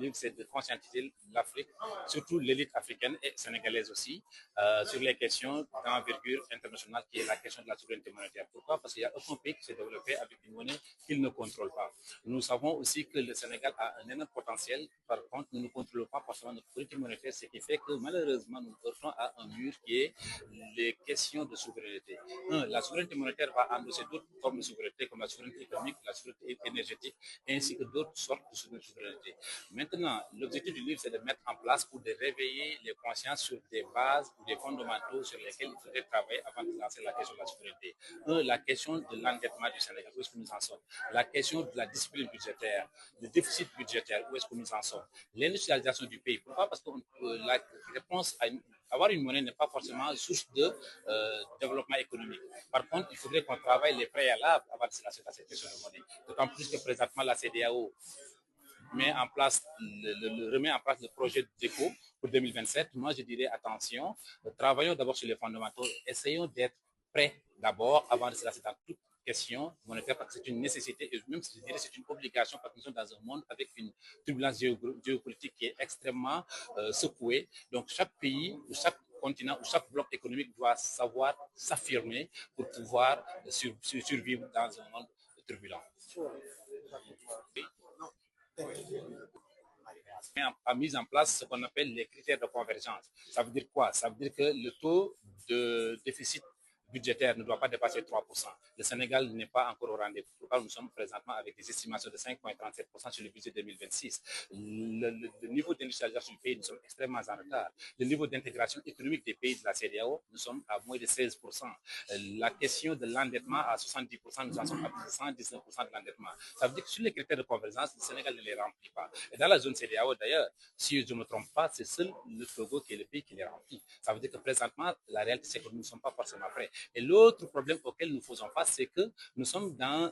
livre, c'est de conscientiser l'Afrique, surtout l'élite africaine et sénégalaise aussi, sur les questions d'envergure internationale, qui est la question de la souveraineté monétaire. Pourquoi? Parce qu'il n'y a aucun pays qui s'est développé avec une monnaie qu'il ne contrôle pas. Nous savons aussi que le Sénégal a un énorme potentiel. Par contre, nous ne contrôlons pas forcément notre politique monétaire, ce qui fait que malheureusement, nous nous heurtons à un mur qui est les questions de souveraineté. La souveraineté monétaire va endosser d'autres formes de souveraineté, comme la souveraineté économique, la souveraineté énergétique, ainsi que d'autres sortes de souveraineté. Maintenant, l'objectif du livre, c'est de mettre en place ou de réveiller les consciences sur des bases ou des fondamentaux sur lesquels il faudrait travailler avant de lancer la question de la souveraineté. La question de l'endettement du Sénégal, où est-ce que nous en sommes? La question de la discipline budgétaire, le déficit budgétaire, où est-ce que nous en sommes? L'industrialisation du pays. Pourquoi? Parce que la réponse à avoir une monnaie n'est pas forcément source de développement économique. Par contre, il faudrait qu'on travaille les préalables avant de se lancer dans cette question de monnaie. D'autant plus que présentement, la CEDEAO remet en place le projet d'éco pour 2027. Moi, je dirais attention, travaillons d'abord sur les fondamentaux, essayons d'être prêts d'abord avant de se lancer dans toute question monétaire, parce que c'est une nécessité et même si je dirais c'est une obligation, parce que nous sommes dans un monde avec une turbulence géopolitique qui est extrêmement secouée. Donc chaque pays ou chaque continent ou chaque bloc économique doit savoir s'affirmer pour pouvoir survivre dans un monde turbulent. A mis en place ce qu'on appelle les critères de convergence. Ça veut dire quoi? Ça veut dire que le taux de déficit budgétaire ne doit pas dépasser 3%. Le Sénégal n'est pas encore au rendez-vous. Pourquoi nous sommes présentement avec des estimations de 5,37% sur le budget 2026. Le niveau d'industrialisation du pays, nous sommes extrêmement en retard. Le niveau d'intégration économique des pays de la CEDEAO, nous sommes à moins de 16%. La question de l'endettement à 70%, nous en sommes à plus de 119% de l'endettement. Ça veut dire que sur les critères de convergence, le Sénégal ne les remplit pas. Et dans la zone CEDEAO, d'ailleurs, si je ne me trompe pas, c'est seul le Togo qui est le pays qui les remplit. Ça veut dire que présentement, la réalité, c'est que nous ne sommes pas forcément prêts. Et l'autre problème auquel nous faisons face, c'est que nous sommes dans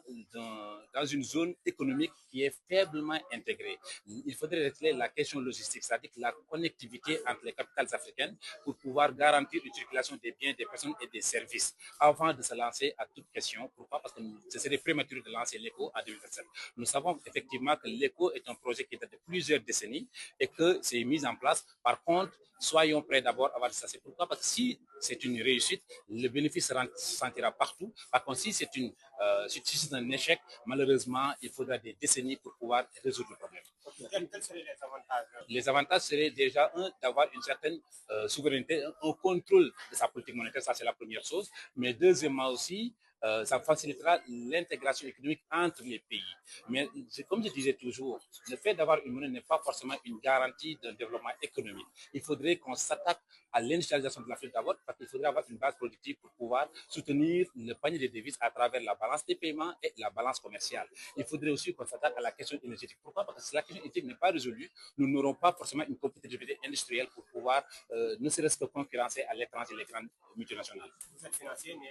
une zone économique qui est faiblement intégrée. Il faudrait régler la question logistique, c'est-à-dire la connectivité entre les capitales africaines pour pouvoir garantir une circulation des biens, des personnes et des services avant de se lancer à toute question. Pourquoi? Parce que ce serait prématuré de lancer l'ECO en 2027. Nous savons effectivement que l'ECO est un projet qui date de plusieurs décennies et que c'est mis en place. Par contre, soyons prêts d'abord avant de ça. C'est pourquoi? Parce que si c'est une réussite, le bénéfice se sentira partout. Par contre, si c'est un échec, malheureusement, il faudra des décennies pour pouvoir résoudre le problème. Quels seraient les avantages? Les avantages seraient déjà, d'avoir une certaine souveraineté, un contrôle de sa politique monétaire, ça c'est la première chose. Mais deuxièmement aussi, ça facilitera l'intégration économique entre les pays. Mais comme je disais toujours, le fait d'avoir une monnaie n'est pas forcément une garantie d'un développement économique. Il faudrait qu'on s'attaque à l'industrialisation de l'Afrique d'abord, parce qu'il faudrait avoir une base productive pour pouvoir soutenir le panier des devises à travers la balance des paiements et la balance commerciale. Il faudrait aussi qu'on s'attaque à la question énergétique. Pourquoi? Parce que si la question énergétique n'est pas résolue, nous n'aurons pas forcément une compétitivité industrielle pour pouvoir ne serait-ce que concurrencer à l'étranger les grandes multinationales. Vous êtes financier, mais